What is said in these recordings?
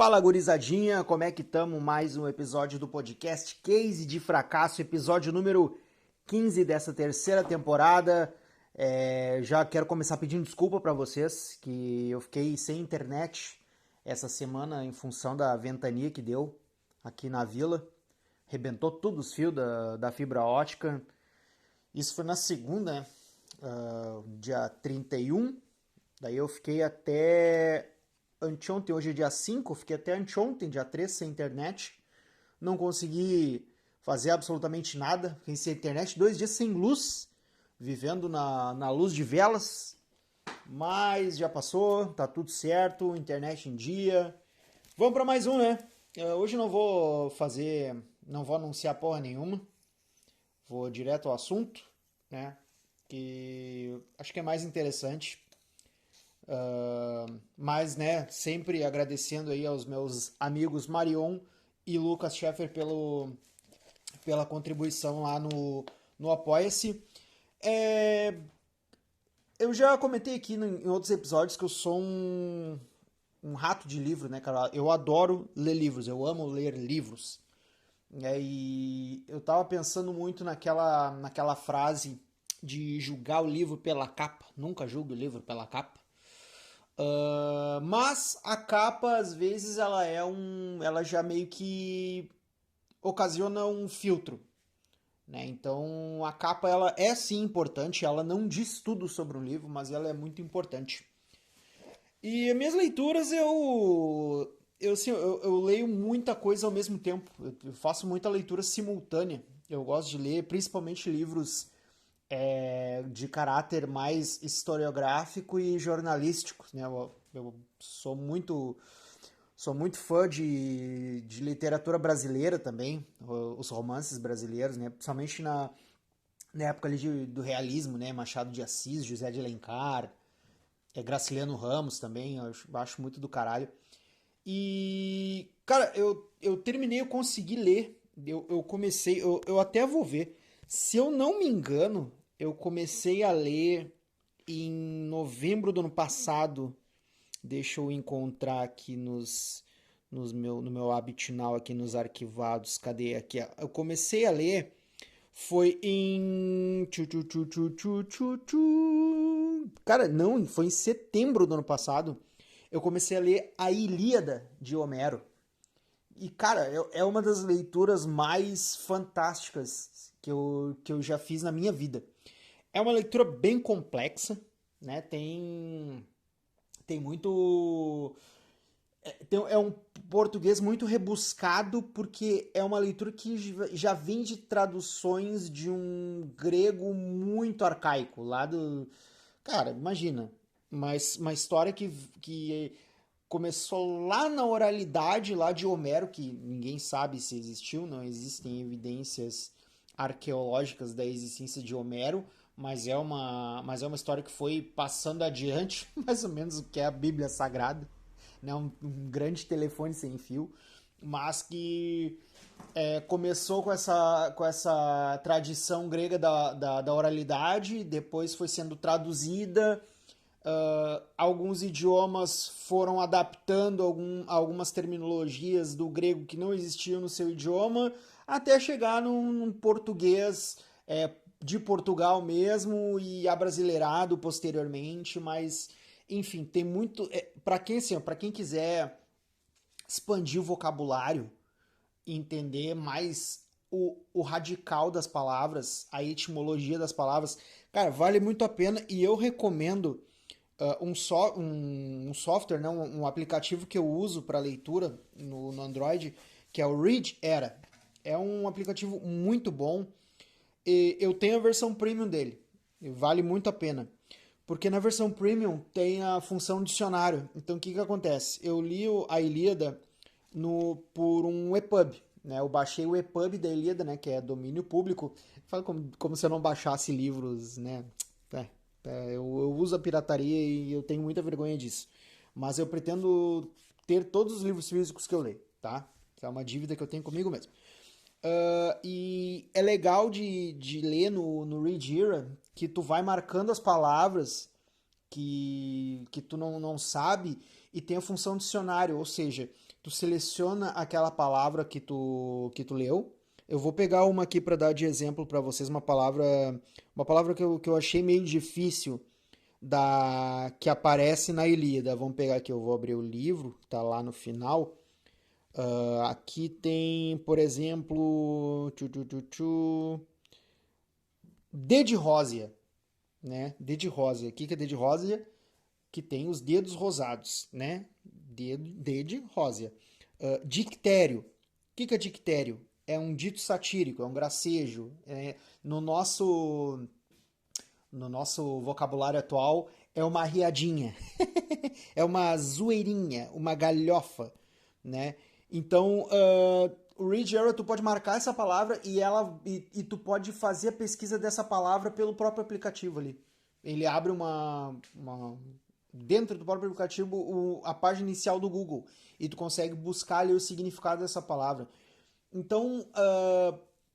Fala, gurizadinha, como é que tamo? Mais um episódio do podcast Case de Fracasso, episódio número 15 dessa terceira temporada. Já quero começar pedindo desculpa pra vocês, que eu fiquei sem internet essa semana em função da ventania que deu aqui na vila. Rebentou todos os fios da fibra ótica. Isso foi na segunda, né? Dia 31. Daí eu fiquei até anteontem, hoje é dia 5, fiquei até anteontem, dia 3, sem internet. Não consegui fazer absolutamente nada. Fiquei sem internet, 2 dias sem luz, vivendo na luz de velas. Mas já passou, tá tudo certo, internet em dia. Vamos para mais um, né? Hoje não vou anunciar porra nenhuma. Vou direto ao assunto, né? Que acho que é mais interessante. Mas, né, sempre agradecendo aí aos meus amigos Marion e Lucas Scheffer pela contribuição lá no Apoia-se. É, eu já comentei aqui em outros episódios que eu sou um rato de livro, né, cara? Eu adoro ler livros, eu amo ler livros. E eu tava pensando muito naquela frase de julgar o livro pela capa. Nunca julgue o livro pela capa. Mas a capa, às vezes, ela já meio que ocasiona um filtro, né? Então, a capa, ela é sim importante, ela não diz tudo sobre o livro, mas ela é muito importante. E as minhas leituras, eu leio muita coisa ao mesmo tempo. Eu faço muita leitura simultânea. Eu gosto de ler, principalmente livros de caráter mais historiográfico e jornalístico, né? Eu sou muito fã de literatura brasileira também, os romances brasileiros, né? Principalmente na época ali do realismo, né? Machado de Assis, José de Alencar, Graciliano Ramos também, eu acho muito do caralho. E, cara, eu terminei, eu consegui ler, eu comecei, eu até vou ver. Se eu não me engano, eu comecei a ler em novembro do ano passado. Deixa eu encontrar aqui no meu Habitnal, aqui nos arquivados. Cadê aqui? Eu comecei a ler, foi em. Cara, não, foi em setembro do ano passado. Eu comecei a ler a Ilíada de Homero. E, cara, é uma das leituras mais fantásticas que eu já fiz na minha vida. É uma leitura bem complexa, né? Tem muito. É um português muito rebuscado, porque é uma leitura que já vem de traduções de um grego muito arcaico, lá do. Cara, imagina, uma história que começou lá na oralidade lá de Homero, que ninguém sabe se existiu, não existem evidências arqueológicas da existência de Homero, mas é uma história que foi passando adiante, mais ou menos o que é a Bíblia Sagrada, né? Um grande telefone sem fio, mas que começou com essa tradição grega da oralidade, depois foi sendo traduzida. Alguns idiomas foram adaptando algumas terminologias do grego que não existiam no seu idioma, até chegar num português de Portugal mesmo e abrasileirado posteriormente, mas enfim, tem muito. Para quem, assim, para quem quiser expandir o vocabulário, entender mais o radical das palavras, a etimologia das palavras, cara, vale muito a pena e eu recomendo um software, né, um aplicativo que eu uso para leitura no Android, que é o Read Era. É um aplicativo muito bom e eu tenho a versão premium dele. E vale muito a pena. Porque na versão premium tem a função dicionário. Então o que acontece? Eu li a Ilíada por um EPUB. Né? Eu baixei o EPUB da Ilíada, né, que é domínio público. Fala como se eu não baixasse livros, né? Eu uso a pirataria e eu tenho muita vergonha disso. Mas eu pretendo ter todos os livros físicos que eu leio, tá? É uma dívida que eu tenho comigo mesmo. E é legal de ler no Read Era que tu vai marcando as palavras que tu não sabe e tem a função dicionário, ou seja, tu seleciona aquela palavra que tu leu. Eu vou pegar uma aqui para dar de exemplo para vocês, uma palavra que eu achei meio difícil que aparece na Ilíada. Vamos pegar aqui, eu vou abrir o livro, tá lá no final. Aqui tem, por exemplo, D de rósea, né? D de rósea. O que que é D de rósea? Que tem os dedos rosados, né? D de rósea. Dictério. O que que é dictério? É um dito satírico, é um gracejo. No nosso, no nosso vocabulário atual, é uma riadinha. É uma zoeirinha, uma galhofa, né? Então, o Read Era, tu pode marcar essa palavra e tu pode fazer a pesquisa dessa palavra pelo próprio aplicativo ali. Ele abre dentro do próprio aplicativo a página inicial do Google e tu consegue buscar ali o significado dessa palavra. Então,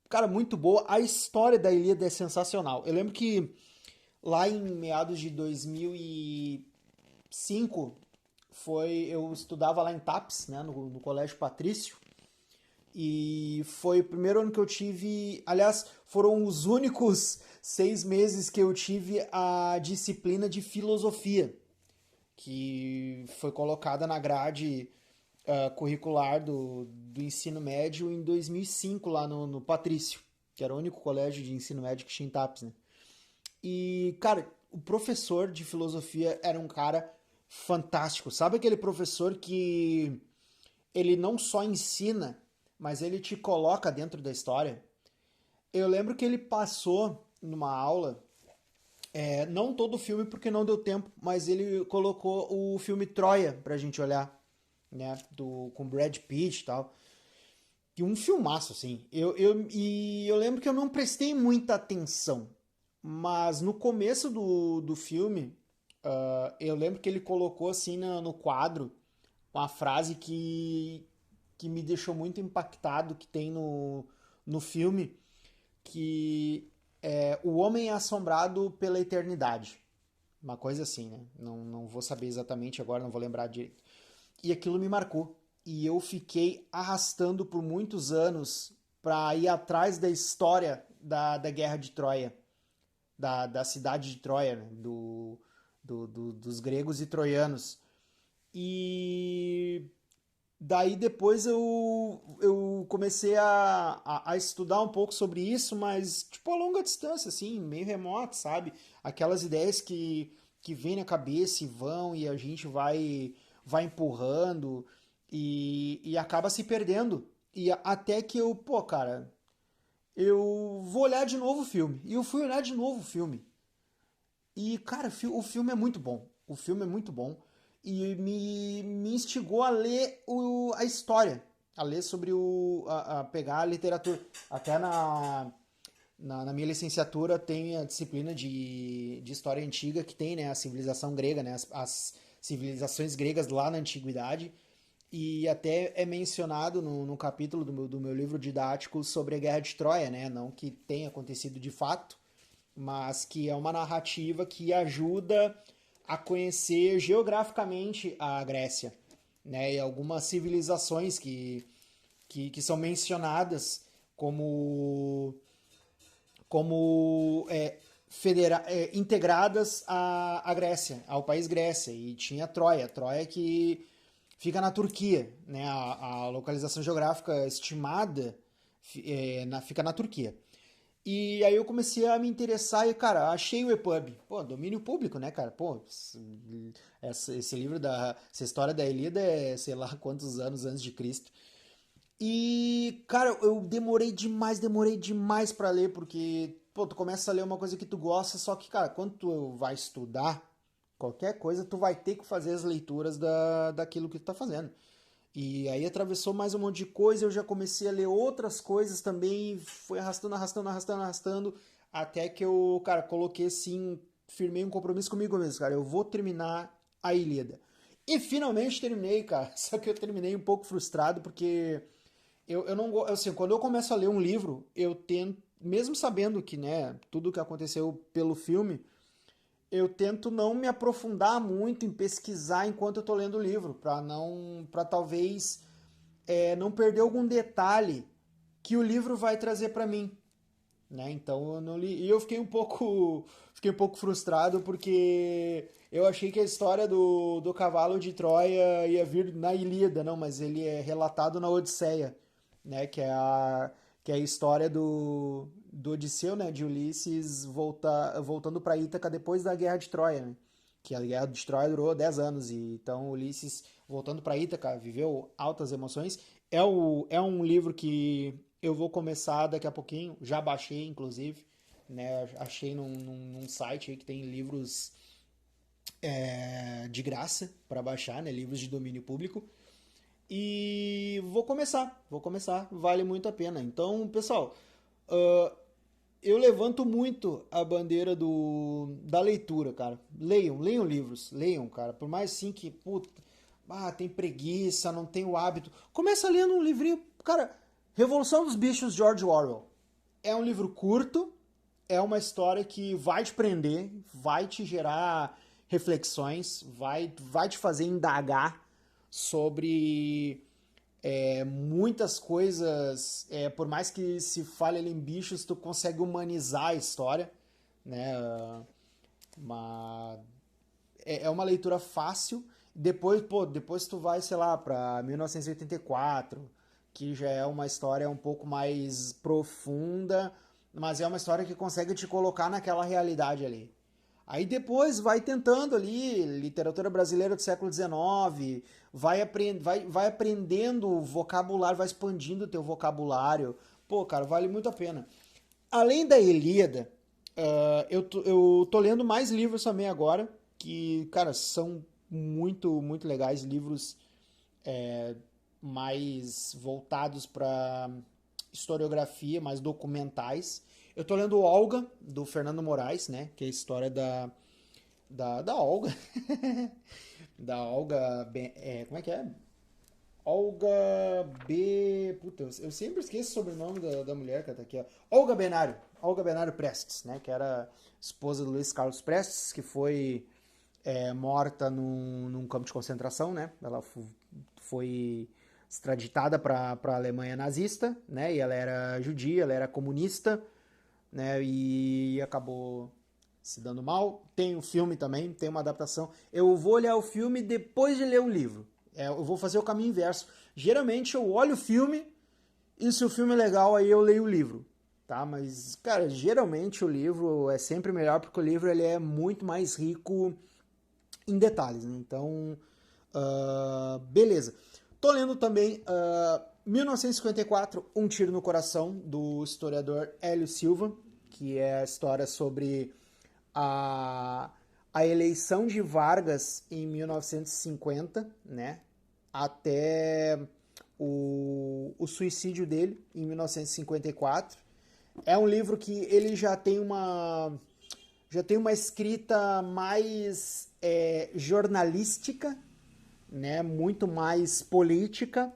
cara, muito boa. A história da Ilíada é sensacional. Eu lembro que lá em meados de 2005, eu estudava lá em TAPS, né, no Colégio Patrício, e foi o primeiro ano que eu tive. Aliás, foram os únicos 6 meses que eu tive a disciplina de filosofia, que foi colocada na grade curricular do ensino médio em 2005, lá no Patrício, que era o único colégio de ensino médio que tinha em TAPS, né? E, cara, o professor de filosofia era um cara fantástico. Sabe aquele professor que ele não só ensina, mas ele te coloca dentro da história? Eu lembro que ele passou numa aula, não todo o filme porque não deu tempo, mas ele colocou o filme Troia pra gente olhar, né? Com Brad Pitt e tal. E um filmaço, assim. E eu lembro que eu não prestei muita atenção, mas no começo do filme, eu lembro que ele colocou assim no quadro uma frase que me deixou muito impactado, que tem no filme, que é o homem é assombrado pela eternidade. Uma coisa assim, né? Não vou saber exatamente agora, não vou lembrar direito. E aquilo me marcou. E eu fiquei arrastando por muitos anos para ir atrás da história da Guerra de Troia, da cidade de Troia, né? Dos gregos e troianos. E daí depois eu comecei a estudar um pouco sobre isso, mas tipo a longa distância, assim, meio remoto, sabe? Aquelas ideias que vêm na cabeça e vão e a gente vai empurrando e acaba se perdendo. E até que pô, cara, eu vou olhar de novo o filme. E eu fui olhar de novo o filme. E, cara, o filme é muito bom. O filme é muito bom. E me instigou a ler a história. A ler sobre a pegar a literatura. Até na minha licenciatura tem a disciplina de história antiga que tem, né? A civilização grega, né? As civilizações gregas lá na antiguidade. E até é mencionado no capítulo do meu livro didático sobre a Guerra de Troia, né? Não que tenha acontecido de fato, mas que é uma narrativa que ajuda a conhecer geograficamente a Grécia, né? E algumas civilizações que são mencionadas como integradas à Grécia, ao país Grécia. E tinha Troia que fica na Turquia, né? A localização geográfica estimada fica na Turquia. E aí eu comecei a me interessar e, cara, achei o EPUB. Pô, domínio público, né, cara? Pô, esse livro essa história da Ilíada é, sei lá, quantos anos antes de Cristo. E, cara, eu demorei demais pra ler, porque, pô, tu começa a ler uma coisa que tu gosta, só que, cara, quando tu vai estudar qualquer coisa, tu vai ter que fazer as leituras daquilo que tu tá fazendo. E aí atravessou mais um monte de coisa, eu já comecei a ler outras coisas também, foi arrastando, arrastando, arrastando, arrastando, até que eu, cara, coloquei assim, firmei um compromisso comigo mesmo, cara, eu vou terminar a Ilíada. E finalmente terminei, cara, só que eu terminei um pouco frustrado, porque eu não gosto, assim, quando eu começo a ler um livro, eu tento, mesmo sabendo que, né, tudo que aconteceu pelo filme, eu tento não me aprofundar muito em pesquisar enquanto eu tô lendo o livro, para talvez não perder algum detalhe que o livro vai trazer para mim, né? Então eu não li, e eu fiquei um pouco frustrado porque eu achei que a história do cavalo de Troia ia vir na Ilíada, não, mas ele é relatado na Odisseia, né? Que é a história do Odisseu, né? De Ulisses voltando para Ítaca depois da Guerra de Troia, né? Que a Guerra de Troia durou 10 anos e então Ulisses voltando para Ítaca viveu altas emoções. É um livro que eu vou começar daqui a pouquinho, já baixei inclusive, né? Achei num site aí que tem livros de graça para baixar, né? Livros de domínio público. E vou começar, vale muito a pena. Então, pessoal, eu levanto muito a bandeira da leitura, cara. Leiam livros, leiam, cara. Por mais sim que, puta, tem preguiça, não tem o hábito. Começa lendo um livrinho, cara. Revolução dos Bichos, George Orwell. É um livro curto, é uma história que vai te prender, vai te gerar reflexões, vai te fazer indagar sobre muitas coisas. Por mais que se fale ali em bichos, tu consegue humanizar a história, né? Uma, é uma leitura fácil. Depois tu vai, sei lá, para 1984, que já é uma história um pouco mais profunda, mas é uma história que consegue te colocar naquela realidade ali. Aí depois vai tentando ali, literatura brasileira do século XIX, vai aprendendo vocabulário, vai expandindo o teu vocabulário. Pô, cara, vale muito a pena. Além da Ilíada, eu tô lendo mais livros também agora, que, cara, são muito legais, livros mais voltados para historiografia, mais documentais. Eu tô lendo Olga, do Fernando Moraes, né? Que é a história da Olga. Da Olga. Como é que é? Olga B. Puta, eu sempre esqueço o sobrenome da mulher que tá aqui, ó. Olga Benário. Olga Benário Prestes, né? Que era esposa do Luiz Carlos Prestes, que foi morta num campo de concentração, né? Ela foi extraditada para a Alemanha nazista, né? E ela era judia, ela era comunista, né? E acabou se dando mal. Tem um filme também, tem uma adaptação. Eu vou olhar o filme depois de ler o livro. Eu vou fazer o caminho inverso. Geralmente eu olho o filme e se o filme é legal, aí eu leio o livro. Tá? Mas, cara, geralmente o livro é sempre melhor porque o livro ele é muito mais rico em detalhes, né? Então, beleza. Tô lendo também 1954, Um Tiro no Coração, do historiador Hélio Silva, que é a história sobre a, a eleição de Vargas em 1950, né? Até o suicídio dele em 1954. É um livro que ele já tem uma escrita mais jornalística, né, muito mais política,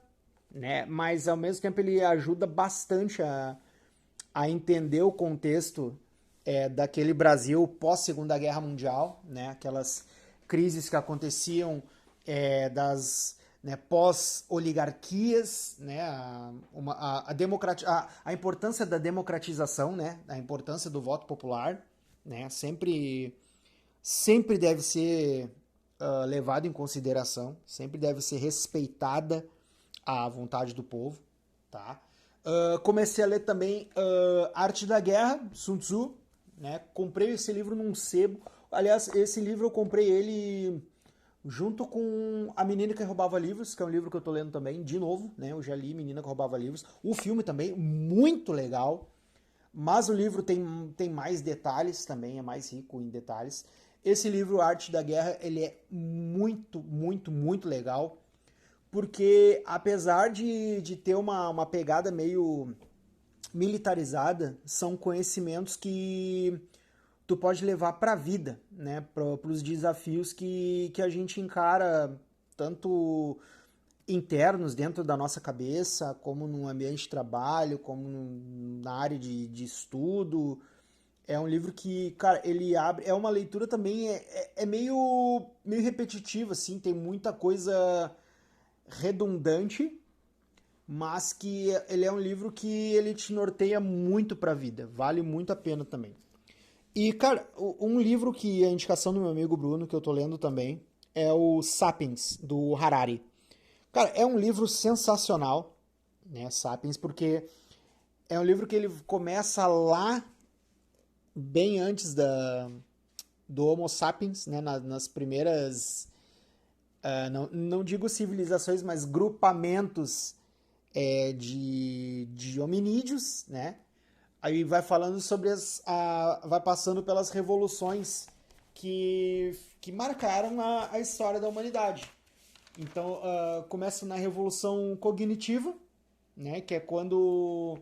né, mas ao mesmo tempo ele ajuda bastante a entender o contexto daquele Brasil pós Segunda Guerra Mundial, né, aquelas crises que aconteciam das pós oligarquias, né, a importância da democratização, né, a importância do voto popular, né, sempre deve ser levado em consideração, sempre deve ser respeitada a vontade do povo, tá? Comecei a ler também Arte da Guerra, Sun Tzu, né? Comprei esse livro num sebo. Aliás, esse livro eu comprei ele junto com A Menina que Roubava Livros, que é um livro que eu tô lendo também, de novo, né? Eu já li Menina que Roubava Livros. O filme também, muito legal. Mas o livro tem mais detalhes também, é mais rico em detalhes. Esse livro, Arte da Guerra, ele é muito legal, porque apesar de ter uma pegada meio militarizada, são conhecimentos que tu pode levar para a vida, né? Para os desafios que a gente encara, tanto internos dentro da nossa cabeça, como no ambiente de trabalho, como na área de estudo. É um livro que, cara, ele abre. É uma leitura também. É meio repetitiva, assim. Tem muita coisa redundante, mas que ele é um livro que ele te norteia muito pra vida. Vale muito a pena também. E, cara, um livro que é a indicação do meu amigo Bruno, que eu tô lendo também, é o Sapiens, do Harari. Cara, é um livro sensacional, né, Sapiens, porque é um livro que ele começa lá bem antes do Homo sapiens, né, nas primeiras, não digo civilizações, mas grupamentos de hominídeos, né? Aí vai falando sobre vai passando pelas revoluções que marcaram a história da humanidade. Então, começa na revolução cognitiva, né? Que é quando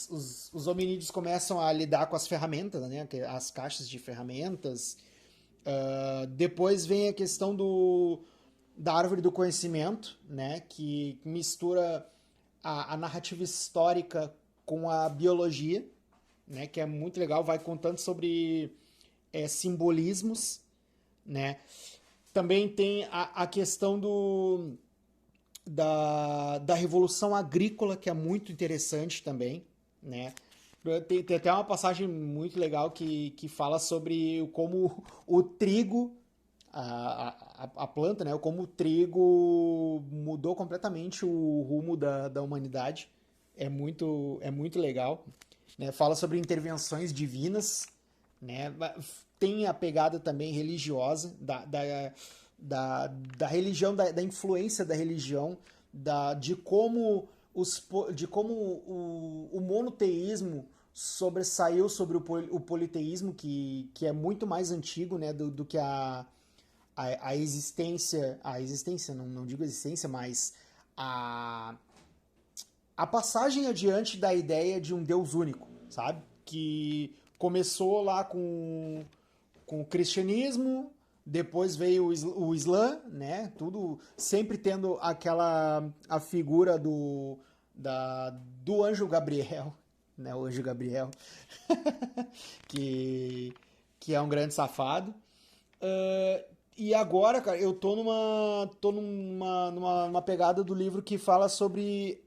os hominídeos começam a lidar com as ferramentas, né? As caixas de ferramentas. Depois vem a questão da árvore do conhecimento, né? Que mistura a narrativa histórica com a biologia, né? Que é muito legal, vai contando sobre simbolismos, né? Também tem a questão da revolução agrícola, que é muito interessante também, né? Tem até uma passagem muito legal que fala sobre como o trigo, a planta, né? Como o trigo mudou completamente o rumo da humanidade. É muito legal. Né? Fala sobre intervenções divinas, né? Tem a pegada também religiosa da religião, da influência da religião, de como, de como o monoteísmo sobressaiu sobre o politeísmo, que é muito mais antigo, né, do que a existência, não digo existência, mas a, a passagem adiante da ideia de um Deus único, sabe? Que começou lá com o cristianismo, depois veio o Islã, né? Tudo sempre tendo a figura do anjo Gabriel, né? O anjo Gabriel, que, que é um grande safado. Uh, e agora, cara, eu tô numa pegada do livro que fala sobre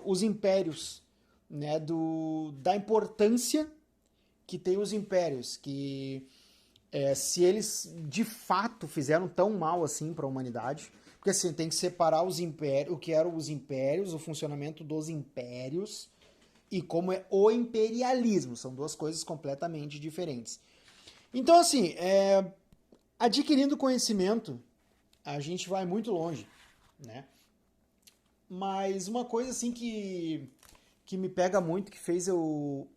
os impérios, né? Da importância que tem os impérios, que se eles de fato fizeram tão mal assim para a humanidade, porque assim tem que separar os impérios, o que eram os impérios, o funcionamento dos impérios e como é o imperialismo, são duas coisas completamente diferentes. Então assim, adquirindo conhecimento, a gente vai muito longe, né? Mas uma coisa assim que me pega muito, que fez eu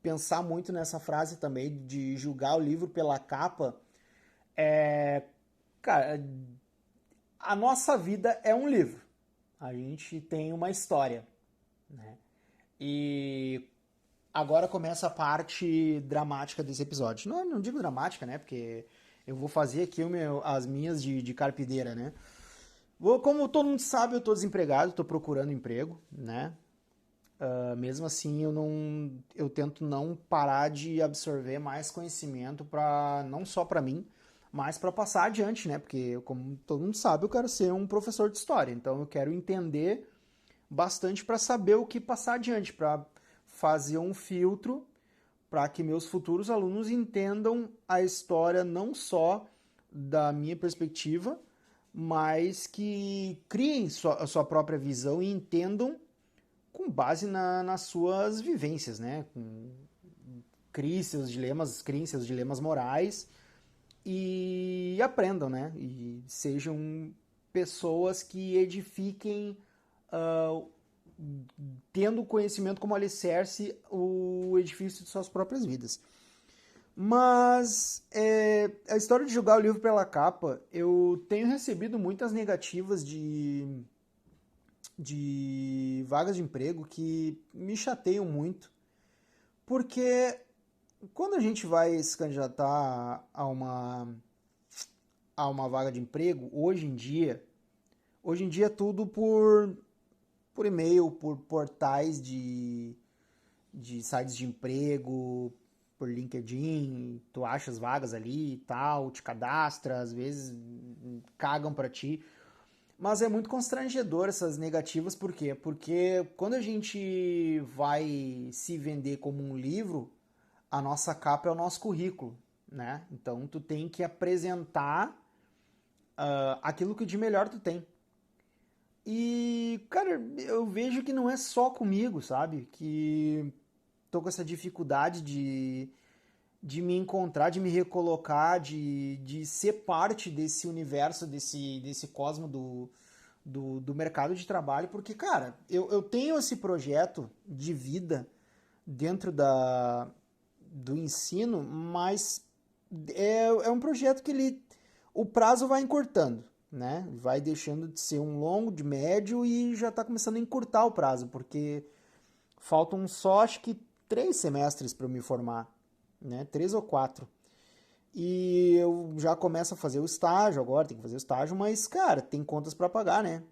pensar muito nessa frase também, de julgar o livro pela capa, cara, a nossa vida é um livro. A gente tem uma história, né? E agora começa a parte dramática desse episódio. Não digo dramática, né? Porque eu vou fazer aqui as minhas de carpideira, né? Como todo mundo sabe, eu tô desempregado, tô procurando emprego, né? Mesmo assim, eu tento não parar de absorver mais conhecimento para não só para mim, mas para passar adiante, né? Porque como todo mundo sabe, eu quero ser um professor de história, então eu quero entender bastante para saber o que passar adiante, para fazer um filtro para que meus futuros alunos entendam a história não só da minha perspectiva, mas que criem a sua própria visão e entendam com base nas suas vivências, né? Criem seus dilemas morais e aprendam, né? E sejam pessoas que edifiquem, uh, tendo o conhecimento como alicerce, o edifício de suas próprias vidas. Mas a história de julgar o livro pela capa, eu tenho recebido muitas negativas de vagas de emprego que me chateiam muito, porque quando a gente vai se candidatar a uma vaga de emprego, hoje em dia é tudo por e-mail, por portais de sites de emprego, por LinkedIn, tu acha as vagas ali e tal, te cadastra, às vezes cagam pra ti. Mas é muito constrangedor essas negativas, por quê? Porque quando a gente vai se vender como um livro, a nossa capa é o nosso currículo, né? Então tu tem que apresentar aquilo que de melhor tu tem. E, cara, eu vejo que não é só comigo, sabe? Que tô com essa dificuldade de me encontrar, de me recolocar, de ser parte desse universo, desse cosmo do mercado de trabalho, porque, cara, eu tenho esse projeto de vida dentro do ensino, mas é um projeto que o prazo vai encurtando, né? Vai deixando de ser um longo, de médio e já está começando a encurtar o prazo, porque faltam só, acho que, 3 semestres para eu me formar, né? 3 ou 4. E eu já começo a fazer o estágio agora, tem que fazer o estágio, mas, cara, tem contas para pagar, né?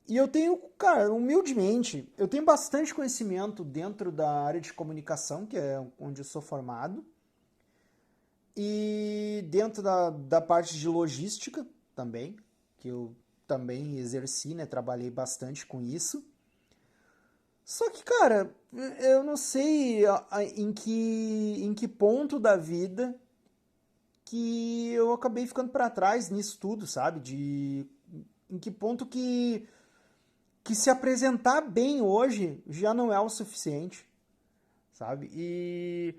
E eu tenho, cara, humildemente, eu tenho bastante conhecimento dentro da área de comunicação, que é onde eu sou formado, e dentro da parte de logística também, que eu também exerci, né? Trabalhei bastante com isso. Só que, cara, eu não sei em que ponto da vida que eu acabei ficando para trás nisso tudo, sabe? Em que ponto que se apresentar bem hoje já não é o suficiente, sabe? E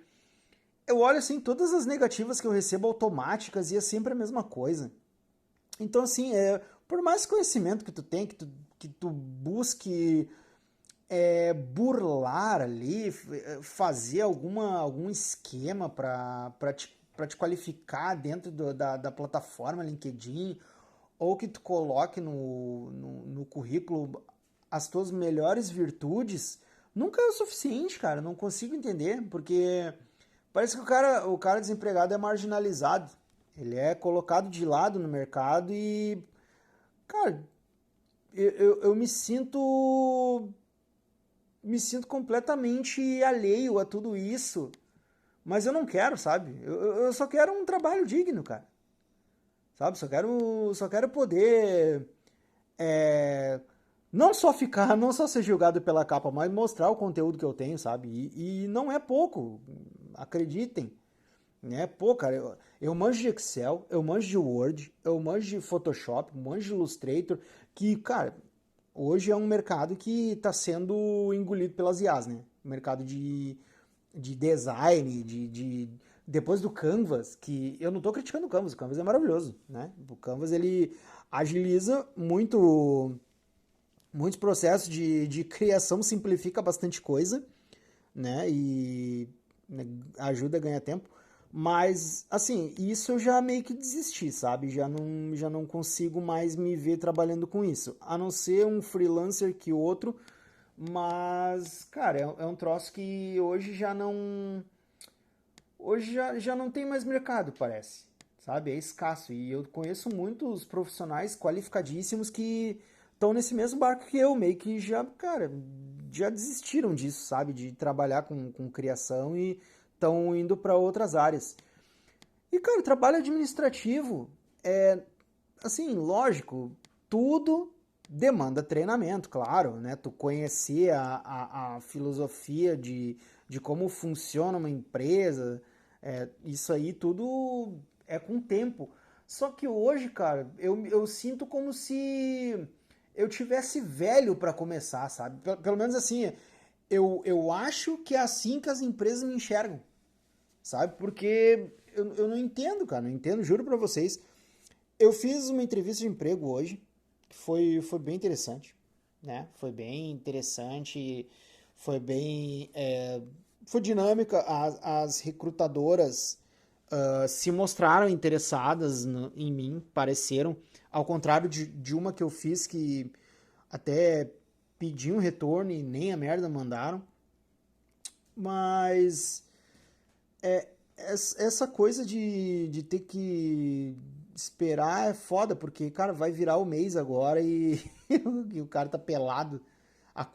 eu olho assim, todas as negativas que eu recebo automáticas e é sempre a mesma coisa. Então, assim, por mais conhecimento que tu tem, que tu busque burlar ali, fazer algum esquema para te qualificar dentro da plataforma LinkedIn, ou que tu coloque no currículo as tuas melhores virtudes, nunca é o suficiente, cara. Não consigo entender, porque parece que o cara desempregado é marginalizado. Ele é colocado de lado no mercado e, cara, eu me sinto completamente alheio a tudo isso, mas eu não quero, sabe? Eu só quero um trabalho digno, cara. Sabe? Só quero poder é, não só ser julgado pela capa, mas mostrar o conteúdo que eu tenho, sabe? E não é pouco, acreditem. Né? Pô, cara, eu manjo de Excel, eu manjo de Word, eu manjo de Photoshop, manjo de Illustrator, que, cara, hoje é um mercado que está sendo engolido pelas IAs, né? O mercado de design, depois do Canvas, que eu não estou criticando o Canvas é maravilhoso, né? O Canvas, ele agiliza muitos processos de criação, simplifica bastante coisa, né? E né, ajuda a ganhar tempo. Mas, assim, isso eu já meio que desisti, sabe? Já não consigo mais me ver trabalhando com isso. A não ser um freelancer que outro, mas, cara, é um troço que hoje já não. Hoje já não tem mais mercado, parece. Sabe? É escasso. E eu conheço muitos profissionais qualificadíssimos que estão nesse mesmo barco que eu, meio que já, cara, já desistiram disso, sabe? De trabalhar com criação e estão indo para outras áreas. E, cara, trabalho administrativo é, assim, lógico, tudo demanda treinamento, claro, né? Tu conhecer a filosofia de como funciona uma empresa, isso aí tudo é com o tempo. Só que hoje, cara, eu sinto como se eu tivesse velho para começar, sabe? Pelo menos assim, eu acho que é assim que as empresas me enxergam, sabe? Porque eu não entendo, cara, não entendo, juro pra vocês. Eu fiz uma entrevista de emprego hoje, que foi bem interessante, né? Foi bem interessante, foi bem, foi dinâmica. As recrutadoras se mostraram interessadas em mim, pareceram, ao contrário de uma que eu fiz que até pedi um retorno e nem a merda mandaram. Mas essa coisa de ter que esperar é foda, porque, cara, vai virar o mês agora e, e o cara tá pelado.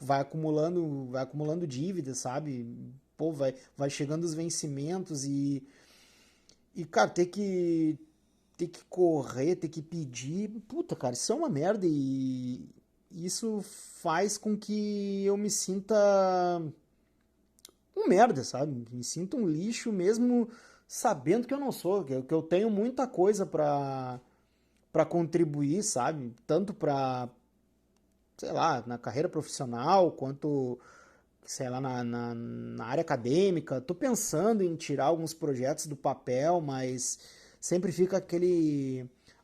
vai acumulando dívidas, sabe? Pô, vai chegando os vencimentos e cara, ter que correr, ter que pedir, puta, cara, isso é uma merda e isso faz com que eu me sinta um merda, sabe? Me sinto um lixo mesmo sabendo que eu não sou, que eu tenho muita coisa pra contribuir, sabe? Tanto pra, sei lá, na carreira profissional, quanto, sei lá, na área acadêmica. Tô pensando em tirar alguns projetos do papel, mas sempre fica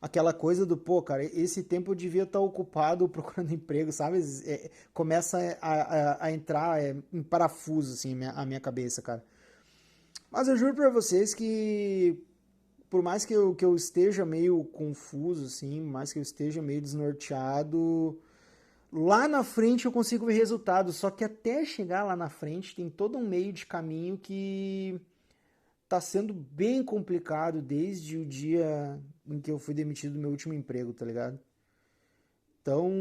aquela coisa do, pô, cara, esse tempo eu devia estar ocupado procurando emprego, sabe? Começa a entrar em parafuso, assim, a minha cabeça, cara. Mas eu juro pra vocês que, por mais que eu esteja meio confuso, assim, por mais que eu esteja meio desnorteado, lá na frente eu consigo ver resultados, só que até chegar lá na frente tem todo um meio de caminho que tá sendo bem complicado desde o dia em que eu fui demitido do meu último emprego, tá ligado? Então,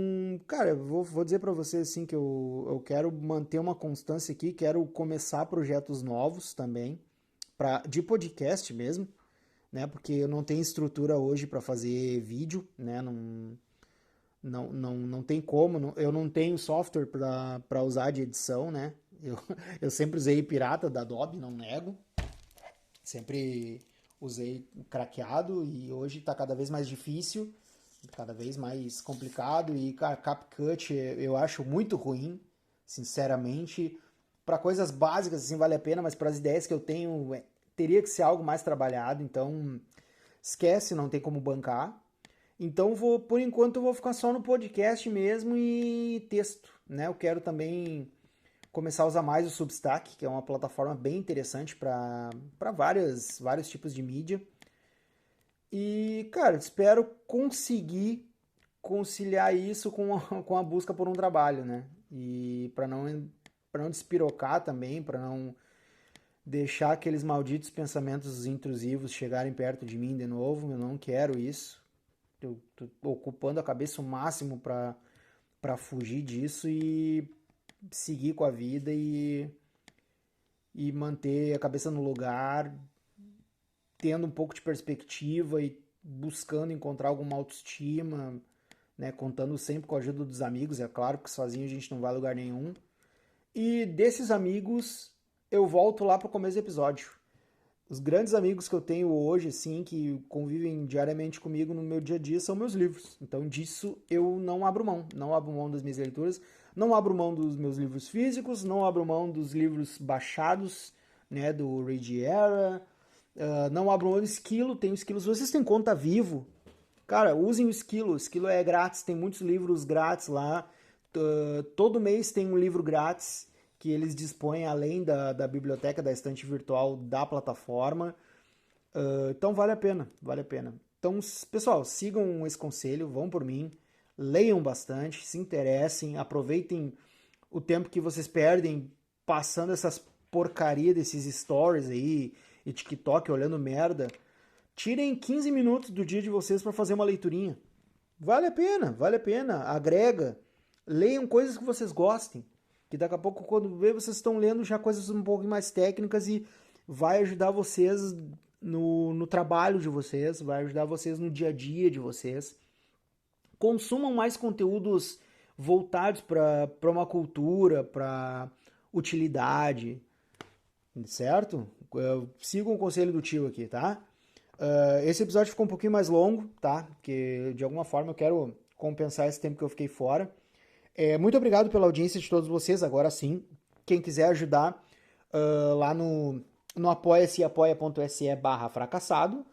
cara, eu vou dizer pra você assim que eu quero manter uma constância aqui, quero começar projetos novos também, de podcast mesmo, né? Porque eu não tenho estrutura hoje pra fazer vídeo, né? Não tem como, eu não tenho software para usar de edição, né? Eu, eu sempre usei pirata da Adobe, não nego. Sempre usei craqueado e hoje está cada vez mais difícil, cada vez mais complicado e, cara, CapCut eu acho muito ruim, sinceramente. Para coisas básicas assim vale a pena, mas para as ideias que eu tenho teria que ser algo mais trabalhado, então esquece, não tem como bancar. Então, por enquanto, eu vou ficar só no podcast mesmo e texto, né? Eu quero também começar a usar mais o Substack, que é uma plataforma bem interessante para vários tipos de mídia. E, cara, espero conseguir conciliar isso com a busca por um trabalho, né? E para não despirocar também, para não deixar aqueles malditos pensamentos intrusivos chegarem perto de mim de novo. Eu não quero isso. Eu tô ocupando a cabeça o máximo para fugir disso e seguir com a vida e manter a cabeça no lugar, tendo um pouco de perspectiva e buscando encontrar alguma autoestima, né, contando sempre com a ajuda dos amigos, é claro que sozinho a gente não vai a lugar nenhum. E desses amigos, eu volto lá para o começo do episódio. Os grandes amigos que eu tenho hoje, assim, que convivem diariamente comigo no meu dia a dia, são meus livros. Então, disso eu não abro mão. Não abro mão das minhas leituras, não abro mão dos meus livros físicos, não abro mão dos livros baixados, né, do Read Era. Não abro mão do Esquilo, tenho Esquilo. Se vocês têm conta Vivo, cara, usem o Esquilo. O Esquilo é grátis, tem muitos livros grátis lá. Todo mês tem um livro grátis que eles dispõem além da biblioteca, da estante virtual da plataforma. Então vale a pena, vale a pena. Então, pessoal, sigam esse conselho, vão por mim, leiam bastante, se interessem, aproveitem o tempo que vocês perdem passando essas porcaria desses stories aí e TikTok olhando merda. Tirem 15 minutos do dia de vocês para fazer uma leiturinha. Vale a pena, vale a pena. Agrega. Leiam coisas que vocês gostem. Que daqui a pouco, quando vê, vocês estão lendo já coisas um pouco mais técnicas e vai ajudar vocês no trabalho de vocês, vai ajudar vocês no dia a dia de vocês. Consumam mais conteúdos voltados para uma cultura, para utilidade, certo? Sigam o conselho do tio aqui, tá? Esse episódio ficou um pouquinho mais longo, tá? Porque de alguma forma eu quero compensar esse tempo que eu fiquei fora. Muito obrigado pela audiência de todos vocês. Agora sim, quem quiser ajudar lá no apoia-se, apoia.se/fracassado,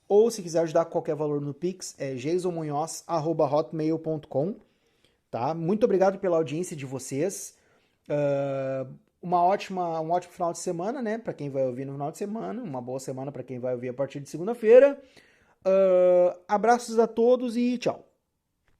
ou se quiser ajudar com qualquer valor no Pix, é jasonmunhoz@hotmail.com, tá? Muito obrigado pela audiência de vocês. Um ótimo final de semana, né? Para quem vai ouvir no final de semana. Uma boa semana para quem vai ouvir a partir de segunda-feira. Abraços a todos e tchau.